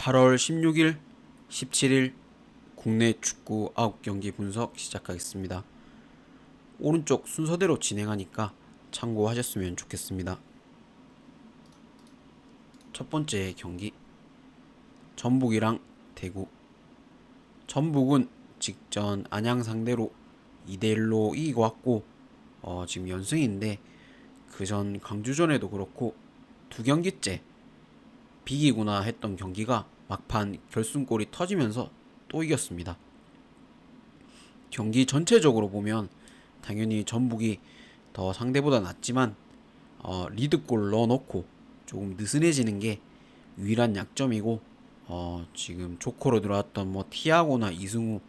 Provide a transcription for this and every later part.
8월 16일, 17일 국내 축구 9경기 분석 시작하겠습니다. 오른쪽 순서대로 진행하니까 참고하셨으면 좋겠습니다. 첫 번째 경기, 전북이랑 대구. 전북은 직전 안양 상대로 2대1로 이기고 왔고 지금 연승인데, 그전 광주전에도 그렇고 두 경기째 비기구나 했던 경기가 막판 결승골이 터지면서 또 이겼습니다. 경기 전체적으로 보면 당연히 전북이 더 상대보다 낫지만 리드골 넣어놓고 조금 느슨해지는 게 유일한 약점이고, 지금 조커로 들어왔던 뭐 티아고나 이승우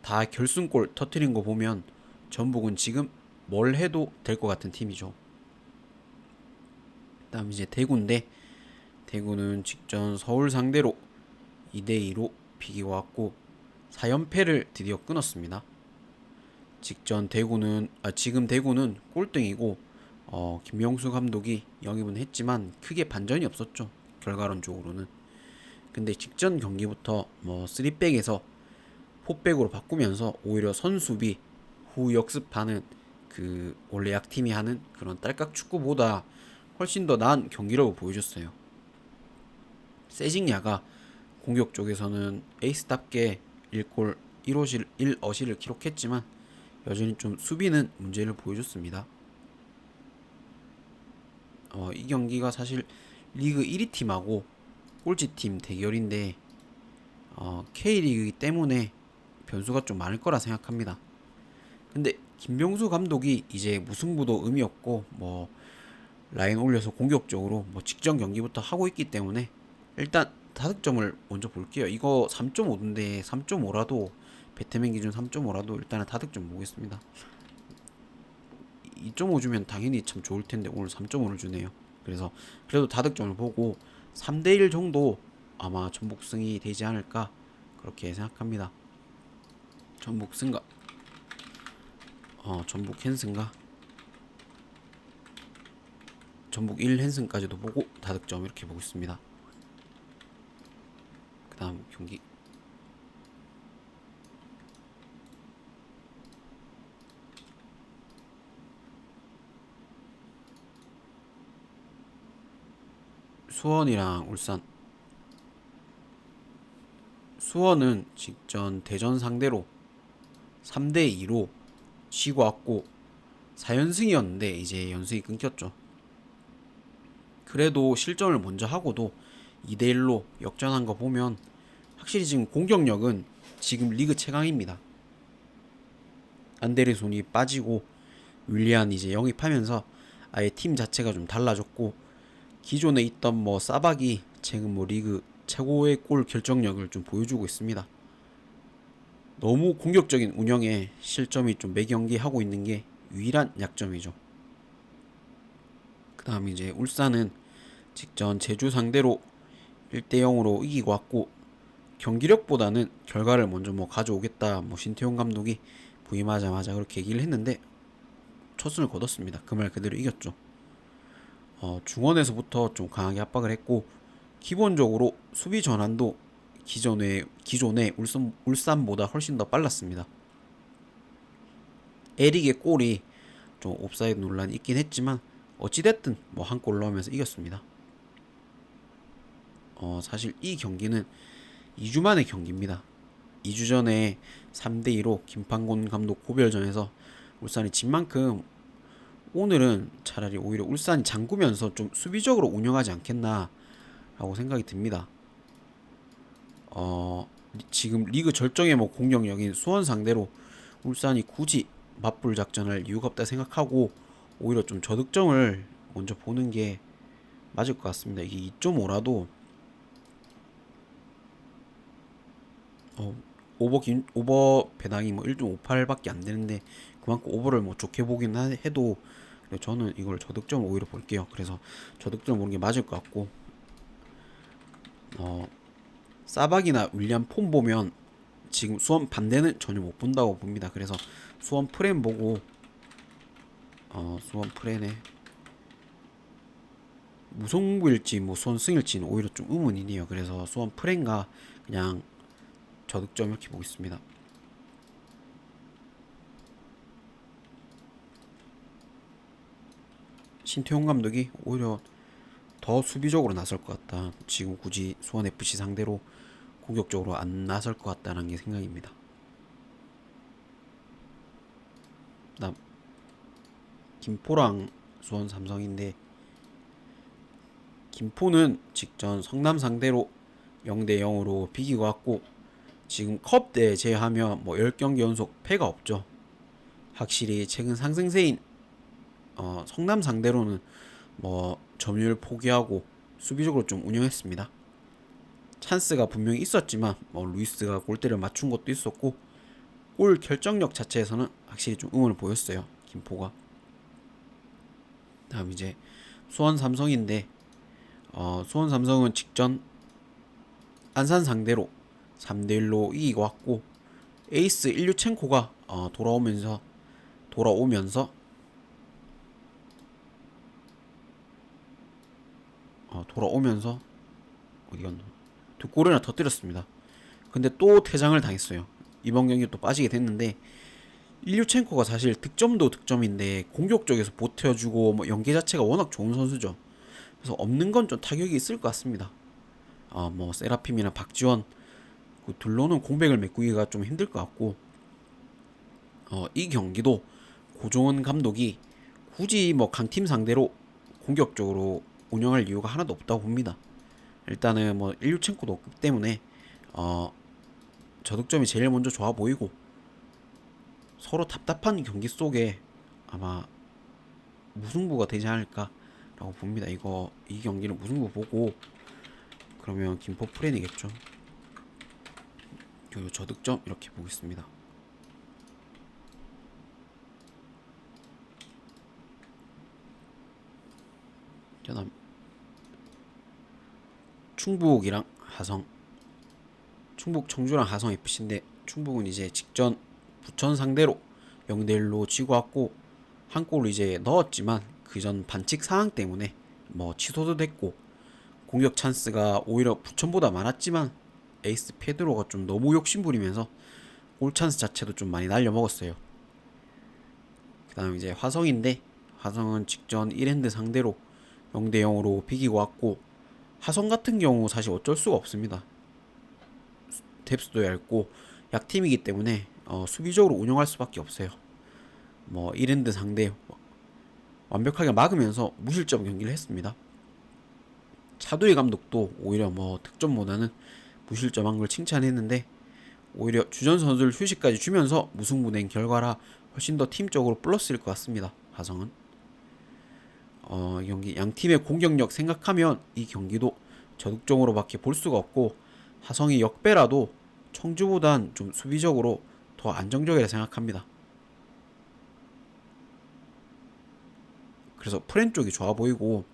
다 결승골 터트린 거 보면 전북은 지금 뭘 해도 될 것 같은 팀이죠. 그다음 이제 대구인데, 대구는 직전 서울 상대로 2대2로 비기고 왔고 4연패를 드디어 끊었습니다. 지금 대구는 꼴등이고 김명수 감독이 영입은 했지만 크게 반전이 없었죠, 결과론적으로는. 근데 직전 경기부터 뭐 3백에서 4백으로 바꾸면서 오히려 선수비 후 역습하는, 그 원래 약팀이 하는 그런 딸깍 축구보다 훨씬 더 나은 경기력을 보여줬어요. 세징야가 공격 쪽에서는 에이스답게 1골 1어시를 기록했지만 여전히 좀 수비는 문제를 보여줬습니다. 이 경기가 사실 리그 1위 팀하고 꼴찌팀 대결인데 K리그이기 때문에 변수가 좀 많을 거라 생각합니다. 근데 김명수 감독이 이제 무승부도 의미 없고 뭐 라인 올려서 공격적으로 뭐 직전 경기부터 하고 있기 때문에 일단 다득점을 먼저 볼게요. 이거 3.5인데 3.5라도, 배트맨 기준 3.5라도 일단은 다득점 보겠습니다. 2.5 주면 당연히 참 좋을 텐데 오늘 3.5를 주네요. 그래서 그래도 다득점을 보고 3대1 정도 아마 전북 승이 되지 않을까 그렇게 생각합니다. 전북 승가, 전북 헨승가, 전북 1 헨승까지도 보고 다득점 이렇게 보고 있습니다. 그 다음 경기, 수원이랑 울산. 수원은 직전 대전 상대로 3대2로 쉬고 왔고 4연승이었는데 이제 연승이 끊겼죠. 그래도 실점을 먼저 하고도 2대1로 역전한 거 보면 확실히 지금 공격력은 지금 리그 최강입니다. 안데르손이 빠지고 윌리안 이제 영입하면서 아예 팀 자체가 좀 달라졌고, 기존에 있던 뭐 사박이 지금 뭐 리그 최고의 골 결정력을 좀 보여주고 있습니다. 너무 공격적인 운영에 실점이 좀 매경기 하고 있는 게 유일한 약점이죠. 그 다음 이제 울산은 직전 제주 상대로 1대0으로 이기고 왔고, 경기력보다는 결과를 먼저 뭐 가져오겠다 뭐 신태용 감독이 부임하자마자 그렇게 얘기를 했는데 첫승을 거뒀습니다. 그 말 그대로 이겼죠. 중원에서부터 좀 강하게 압박을 했고, 기본적으로 수비 전환도 기존의 울산보다 훨씬 더 빨랐습니다. 에릭의 골이 좀 옵사이드 논란이 있긴 했지만 어찌됐든 뭐 한 골 넣으면서 이겼습니다. 사실 이 경기는 2주 만의 경기입니다. 2주 전에 3대2로 김판곤 감독 고별전에서 울산이 진 만큼 오늘은 차라리 오히려 울산이 잠그면서 좀 수비적으로 운영하지 않겠나 라고 생각이 듭니다. 지금 리그 절정의 뭐 공격력인 수원 상대로 울산이 굳이 맞불 작전할 이유가 없다 생각하고 오히려 좀 저득점을 먼저 보는 게 맞을 것 같습니다. 이게 2.5라도 오버 배당이 뭐 1.58밖에 안 되는데 그만큼 오버를 뭐 좋게 보긴 해도 저는 이걸 저득점을 오히려 볼게요. 그래서 저득점 보는 게 맞을 것 같고, 사박이나 윌리엄 폼 보면 지금 수원 반대는 전혀 못 본다고 봅니다. 그래서 수원 프렌 보고 수원 프렌에 무승부일지 뭐 수원 승일지는 오히려 좀 의문이네요. 그래서 수원 프렌과 그냥 저득점 이렇게 보겠습니다. 신태용 감독이 오히려 더 수비적으로 나설 것 같다. 지금 굳이 수원 FC 상대로 공격적으로 안 나설 것 같다는 게 생각입니다. 그다음 김포랑 수원 삼성인데, 김포는 직전 성남 상대로 0대 0으로 비기고 왔고, 지금 컵 대 제외하면 뭐 10경기 연속 패가 없죠. 확실히 최근 상승세인 성남 상대로는 뭐 점유율 포기하고 수비적으로 좀 운영했습니다. 찬스가 분명히 있었지만 뭐 루이스가 골대를 맞춘 것도 있었고, 골 결정력 자체에서는 확실히 좀 의문을 보였어요, 김포가. 다음 이제 수원 삼성인데, 수원 삼성은 직전 안산 상대로 3대1로 이기고 왔고, 에이스 일류첸코가 돌아오면서 어디갔노? 두 골이나 터뜨렸습니다. 근데 또 퇴장을 당했어요. 이번 경기 또 빠지게 됐는데, 일류첸코가 사실 득점도 득점인데 공격 쪽에서 보태주고 뭐 연계 자체가 워낙 좋은 선수죠. 그래서 없는 건 좀 타격이 있을 것 같습니다. 뭐 세라핌이나 박지원 그 둘로는 공백을 메꾸기가 좀 힘들 것 같고, 이 경기도 고종원 감독이 굳이 뭐 강팀 상대로 공격적으로 운영할 이유가 하나도 없다고 봅니다. 일단은 뭐 일류첸코도 없기 때문에 저득점이 제일 먼저 좋아 보이고, 서로 답답한 경기 속에 아마 무승부가 되지 않을까라고 봅니다. 이 경기는 무승부 보고 그러면 김포 프렌이겠죠. 그리고 저득점 이렇게 보겠습니다. 그다음 충북이랑 하성, 충북 청주랑 하성 FC인데, 충북은 이제 직전 부천 상대로 0대1로 지고 왔고, 한 골을 이제 넣었지만 그 전 반칙 상황 때문에 뭐 취소도 됐고, 공격 찬스가 오히려 부천보다 많았지만 에이스 페드로가 좀 너무 욕심부리면서 골 찬스 자체도 좀 많이 날려먹었어요. 그 다음 이제 화성인데, 화성은 직전 1엔드 상대로 0대 0으로 비기고 왔고, 화성 같은 경우 사실 어쩔 수가 없습니다. 뎁스도 얇고 약팀이기 때문에 수비적으로 운영할 수밖에 없어요. 뭐 1엔드 상대 완벽하게 막으면서 무실점 경기를 했습니다. 차두리 감독도 오히려 뭐 득점보다는 무실점한 걸 칭찬했는데, 오히려 주전 선수를 휴식까지 주면서 무승부된 결과라 훨씬 더 팀적으로 플러스일 것 같습니다. 화성은 이 경기 양 팀의 공격력 생각하면 이 경기도 저득점으로밖에 볼 수가 없고, 화성이 역배라도 청주보단 좀 수비적으로 더 안정적이라 생각합니다. 그래서 프렌 쪽이 좋아 보이고,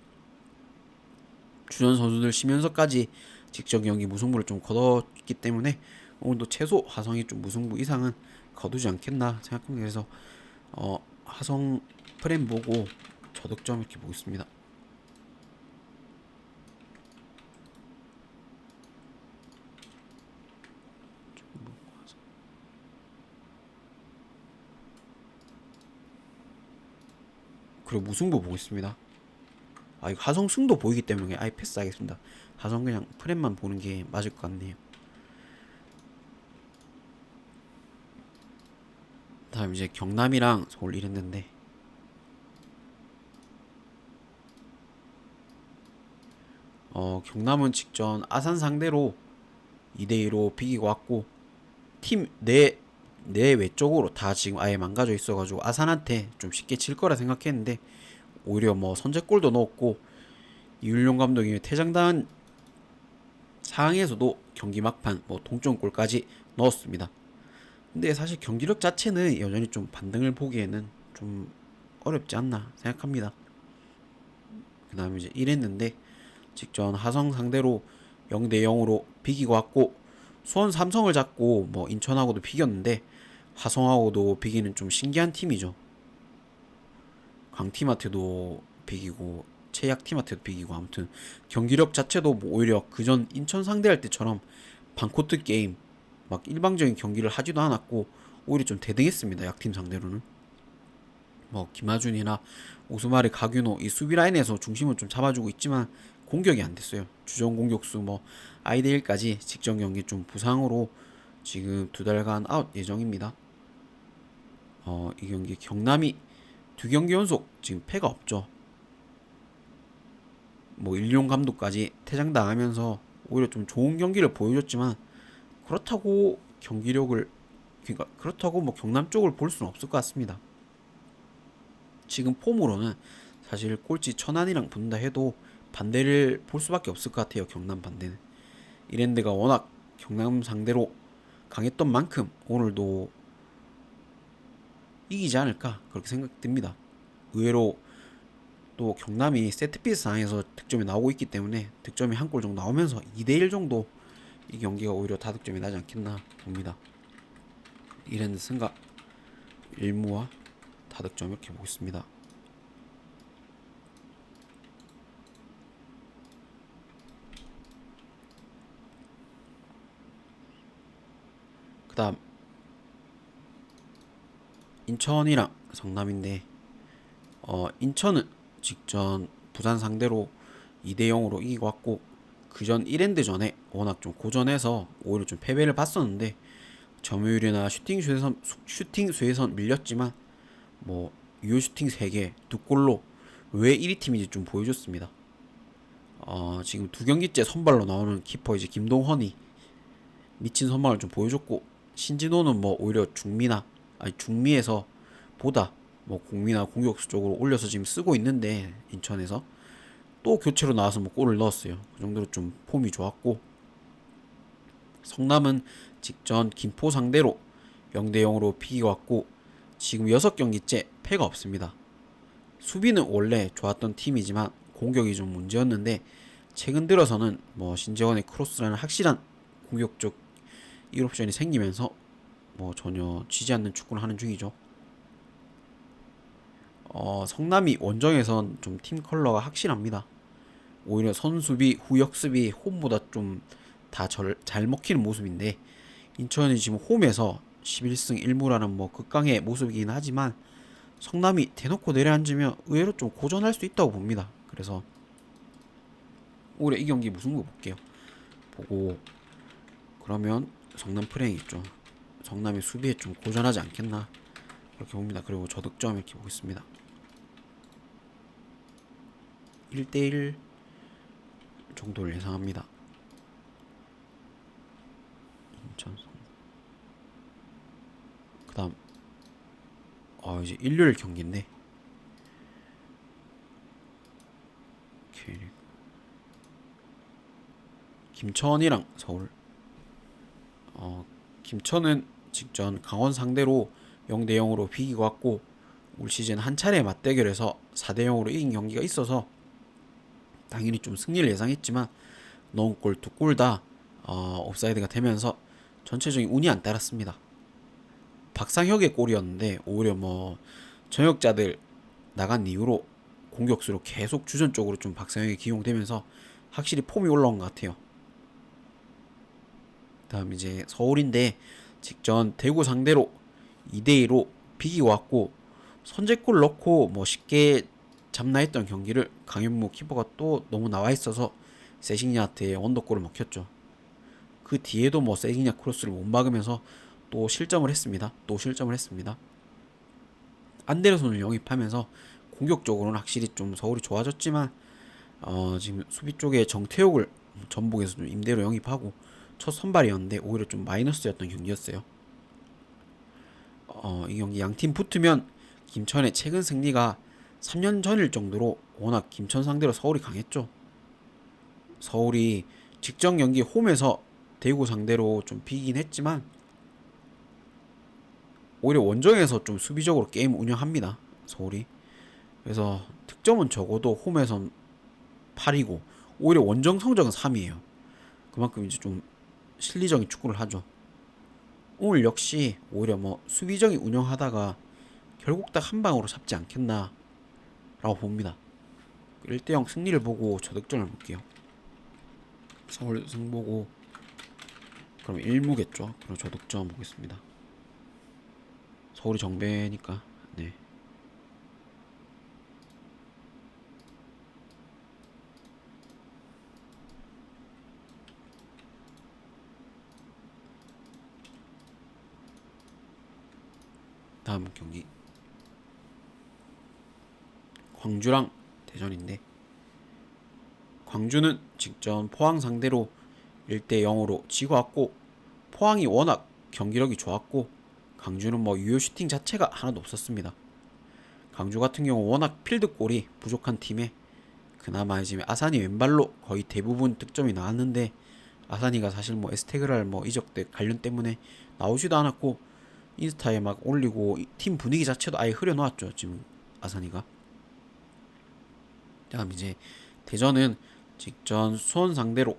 주전 선수들 쉬면서까지 직전 경기 무승부를 좀 거뒀기 때문에 오늘도 최소 화성이 좀 무승부 이상은 거두지 않겠나 생각합니다. 그래서 화성 프렌 보고 저득점 이렇게 보겠습니다. 그리고 무승부 보겠습니다. 이거 화성 승도 보이기 때문에 아예 패스하겠습니다. 화성 그냥 프렌만 보는 게 맞을 것 같네요. 다음 이제 경남이랑 서울 이랬는데, 경남은 직전 아산 상대로 2대2로 비기고 왔고, 팀 내 외쪽으로 다 지금 아예 망가져 있어가지고 아산한테 좀 쉽게 질 거라 생각했는데, 오히려 뭐 선제골도 넣었고, 이윤용 감독이 퇴장당한 상황에서도 경기 막판 뭐 동점골까지 넣었습니다. 근데 사실 경기력 자체는 여전히 좀 반등을 보기에는 좀 어렵지 않나 생각합니다. 그 다음에 이제 이랬는데, 직전 하성 상대로 0대 0으로 비기고 왔고, 수원 삼성을 잡고 뭐 인천하고도 비겼는데, 하성하고도 비기는 좀 신기한 팀이죠. 강팀한테도 비기고 최약팀한테도 비기고, 아무튼 경기력 자체도 뭐 오히려 그전 인천 상대할 때처럼 반코트 게임 막 일방적인 경기를 하지도 않았고 오히려 좀 대등했습니다. 약팀 상대로는. 뭐 김하준이나 오스마르, 가규노 이 수비 라인에서 중심을 좀 잡아주고 있지만 공격이 안 됐어요. 주전 공격수 뭐 아이데일까지 직전 경기 좀 부상으로 지금 2달간 아웃 예정입니다. 이 경기 경남이 2경기 연속 지금 패가 없죠. 뭐 일용 감독까지 퇴장당하면서 오히려 좀 좋은 경기를 보여줬지만 그렇다고 경기력을, 그러니까 그렇다고 뭐 경남 쪽을 볼 수는 없을 것 같습니다. 지금 폼으로는 사실 꼴찌 천안이랑 붙는다 해도 반대를 볼 수밖에 없을 것 같아요. 경남 반대는 이랜드가 워낙 경남 상대로 강했던 만큼 오늘도 이기지 않을까 그렇게 생각됩니다. 의외로 또 경남이 세트피스 상황에서 득점이 나오고 있기 때문에 득점이 한 골 정도 나오면서 2대1 정도 이 경기가 오히려 다득점이 나지 않겠나 봅니다. 이랜드 승가 1무와 다득점 이렇게 보겠습니다. 그 다음 인천이랑 성남인데 인천은 직전 부산 상대로 2대0으로 이기고 왔고 그전 1엔드 전에 워낙 좀 고전해서 오히려 좀 패배를 봤었는데 점유율이나 슈팅 수에선 밀렸지만 뭐 유효 슈팅 3개 2골로 왜 1위 팀인지 좀 보여줬습니다. 지금 2경기째 선발로 나오는 키퍼 이제 김동헌이 미친 선방을 좀 보여줬고 신진호는 뭐 오히려 중미에서 보다 뭐 공미나 공격수 쪽으로 올려서 지금 쓰고 있는데 인천에서 또 교체로 나와서 뭐 골을 넣었어요. 그 정도로 좀 폼이 좋았고 성남은 직전 김포 상대로 0대0으로 비겨왔고 지금 6경기째 패가 없습니다. 수비는 원래 좋았던 팀이지만 공격이 좀 문제였는데 최근 들어서는 뭐 신재원의 크로스라는 확실한 공격적 1옵션이 생기면서 뭐 전혀 지지 않는 축구를 하는 중이죠. 성남이 원정에선 좀 팀 컬러가 확실합니다. 오히려 선수비, 후역수비, 홈보다 좀 다 잘 먹히는 모습인데 인천이 지금 홈에서 11승 1무라는 뭐 극강의 모습이긴 하지만 성남이 대놓고 내려앉으면 의외로 좀 고전할 수 있다고 봅니다. 그래서 올해 이 경기 무승부 볼게요. 보고 그러면 성남 프랭이 있죠. 성남이 수비에 좀 고전하지 않겠나 그렇게 봅니다. 그리고 저득점 이렇게 보겠습니다. 1대1 정도를 예상합니다. 인천. 그 다음 이제 일요일 경기인데 김천이랑 서울. 김천은 직전 강원 상대로 0대0으로 비기고 왔고 올 시즌 한 차례 맞대결에서 4대0으로 이긴 경기가 있어서 당연히 좀 승리를 예상했지만 넣은 골 2골 다 옵사이드가 되면서 전체적인 운이 안 따랐습니다. 박상혁의 골이었는데 오히려 뭐 전역자들 나간 이후로 공격수로 계속 주전 쪽으로 좀 박상혁이 기용되면서 확실히 폼이 올라온 것 같아요. 다음 이제 서울인데 직전 대구 상대로 2대2로 비기고 왔고 선제골 넣고 뭐 쉽게 잡나 했던 경기를 강현무 키퍼가 또 너무 나와 있어서 세식야한테 언더골을 먹혔죠. 그 뒤에도 뭐 세식야 크로스를 못 막으면서 또 실점을 했습니다. 안데르손을 영입하면서 공격적으로는 확실히 좀 서울이 좋아졌지만 지금 수비 쪽에 정태욱을 전북에서 좀 임대로 영입하고 첫 선발이었는데 오히려 좀 마이너스였던 경기였어요. 이 경기 양팀 붙으면 김천의 최근 승리가 3년 전일 정도로 워낙 김천 상대로 서울이 강했죠. 서울이 직전 경기 홈에서 대구 상대로 좀 비긴 했지만 오히려 원정에서 좀 수비적으로 게임 운영합니다. 서울이. 그래서 득점은 적어도 홈에선 8이고 오히려 원정 성적은 3이에요. 그만큼 이제 좀 실리적인 축구를 하죠. 오늘 역시 오히려 뭐 수비적인 운영하다가 결국 딱 한 방으로 잡지 않겠나 라고 봅니다. 1대0 승리를 보고 저득점을 볼게요. 서울 승보고 그럼 1무겠죠. 그럼 저득점 보겠습니다. 서울이 정배니까. 네. 다음 경기 광주랑 대전인데, 광주는 직전 포항 상대로 1대0으로 지고 왔고, 포항이 워낙 경기력이 좋았고 광주는 뭐 유효 슈팅 자체가 하나도 없었습니다. 광주 같은 경우 워낙 필드골이 부족한 팀에 그나마 지금 아산이 왼발로 거의 대부분 득점이 나왔는데, 아산이가 사실 뭐 에스테그랄 뭐 이적 관련 때문에 나오지도 않았고 인스타에 막 올리고 팀 분위기 자체도 아예 흐려놓았죠 지금 아산이가. 다음 이제 대전은 직전 수원 상대로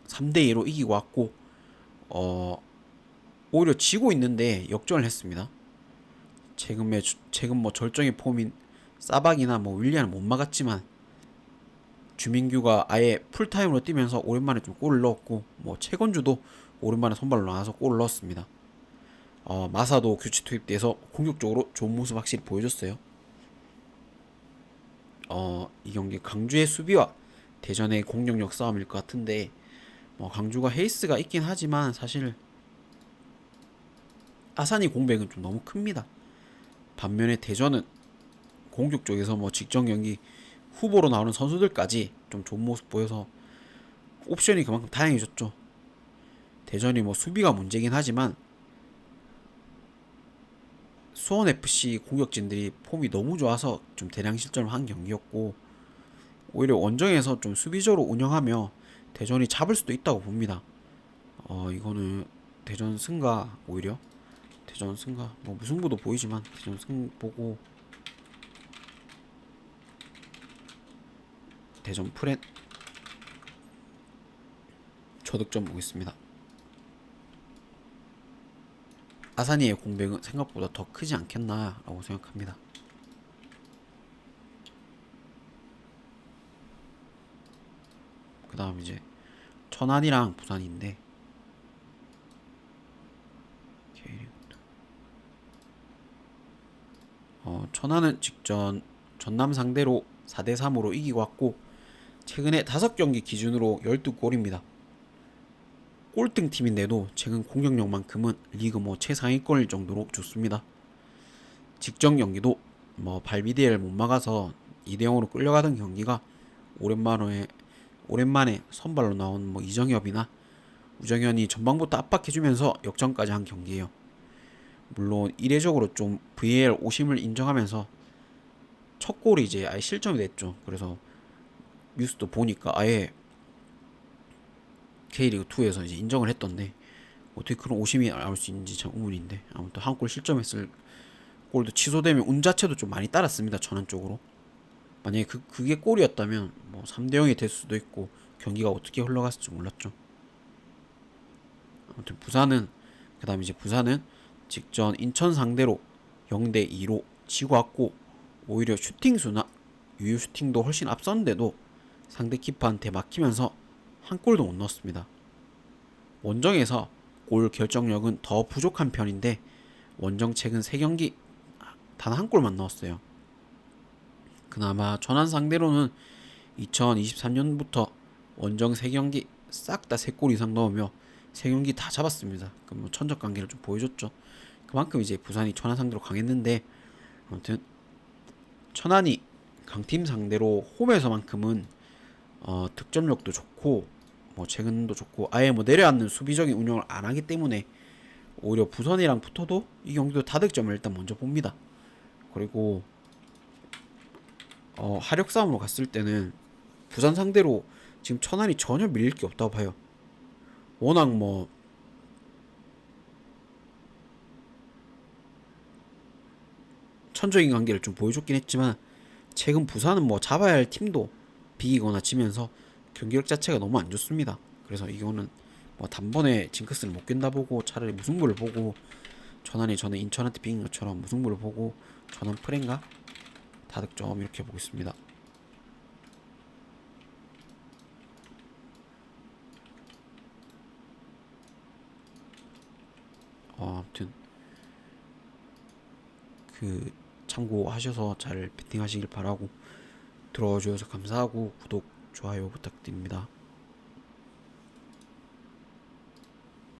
3대2로 이기고 왔고, 오히려 지고 있는데 역전을 했습니다. 최근 뭐 절정의 폼인 사박이나 뭐 윌리안은 못 막았지만 주민규가 아예 풀타임으로 뛰면서 오랜만에 좀 골을 넣었고, 뭐 최건주도 오랜만에 선발로 나와서 골을 넣었습니다. 마사도 교체 투입돼서 공격적으로 좋은 모습 확실히 보여줬어요. 이 경기 광주의 수비와 대전의 공격력 싸움일 것 같은데, 뭐 광주가 헤이스가 있긴 하지만 사실 아산이 공백은 좀 너무 큽니다. 반면에 대전은 공격 쪽에서 뭐 직전 경기 후보로 나오는 선수들까지 좀 좋은 모습 보여서 옵션이 그만큼 다양해졌죠. 대전이 뭐 수비가 문제긴 하지만 수원FC 공격진들이 폼이 너무 좋아서 좀 대량 실점을 한 경기였고, 오히려 원정에서 좀 수비적으로 운영하며 대전이 잡을 수도 있다고 봅니다. 이거는 대전 승가, 오히려 대전 승가, 뭐 무승부도 보이지만 대전 승 보고 대전 프렌 저득점 보겠습니다. 아사니의 공백은 생각보다 더 크지 않겠나 라고 생각합니다. 그 다음 이제 천안이랑 부산인데, 천안은 직전 전남 상대로 4대3으로 이기고 왔고, 최근에 5경기 기준으로 12골입니다. 꼴등 팀인데도 최근 공격력만큼은 리그 뭐 최상위권일 정도로 좋습니다. 직전 경기도 뭐 발비디에를 못 막아서 2대0으로 끌려가던 경기가 오랜만에 선발로 나온 뭐 이정엽이나 우정현이 전방부터 압박해주면서 역전까지 한 경기예요. 물론 이례적으로 좀 VAR 오심을 인정하면서 첫 골이 이제 아예 실점이 됐죠. 그래서 뉴스도 보니까 아예 K리그2에서 이제 인정을 했던데, 어떻게 그런 오심이 나올 수 있는지 참 의문인데, 아무튼 한 골 실점했을 골도 취소되면 운 자체도 좀 많이 따랐습니다. 전환 쪽으로. 만약에 그게 골이었다면 뭐 3대0이 될 수도 있고 경기가 어떻게 흘러갔을지 몰랐죠. 아무튼 그다음 이제 부산은 직전 인천 상대로 0대2로 지고 왔고, 오히려 슈팅 수나 유효 슈팅도 훨씬 앞섰는데도 상대 키퍼한테 막히면서 한 골도 못 넣었습니다. 원정에서 골 결정력은 더 부족한 편인데 원정 최근 3경기 단 한 골만 넣었어요. 그나마 천안 상대로는 2023년부터 원정 3경기 싹 다 3골 이상 넣으며 3경기 다 잡았습니다. 그럼 뭐 천적 관계를 좀 보여줬죠. 그만큼 이제 부산이 천안 상대로 강했는데, 아무튼 천안이 강팀 상대로 홈에서만큼은 득점력도 좋고 뭐 최근도 좋고 아예 뭐 내려앉는 수비적인 운영을 안 하기 때문에 오히려 부산이랑 붙어도 이 경기도 다득점을 일단 먼저 봅니다. 그리고 화력 싸움으로 갔을 때는 부산 상대로 지금 천안이 전혀 밀릴 게 없다고 봐요. 워낙 뭐 천적인 관계를 좀 보여줬긴 했지만 최근 부산은 뭐 잡아야 할 팀도 비기거나 지면서 경기력 자체가 너무 안 좋습니다. 그래서 이거는 뭐 단번에 징크스를 못 깬다 보고 차라리 무승부를 보고, 천안이 전에 인천한테 비긴 것처럼 무승부를 보고 천안 프렌가 다득점 이렇게 보겠습니다. 아무튼 그 참고하셔서 잘 베팅하시길 바라고, 들어와 주셔서 감사하고 구독 좋아요 부탁드립니다.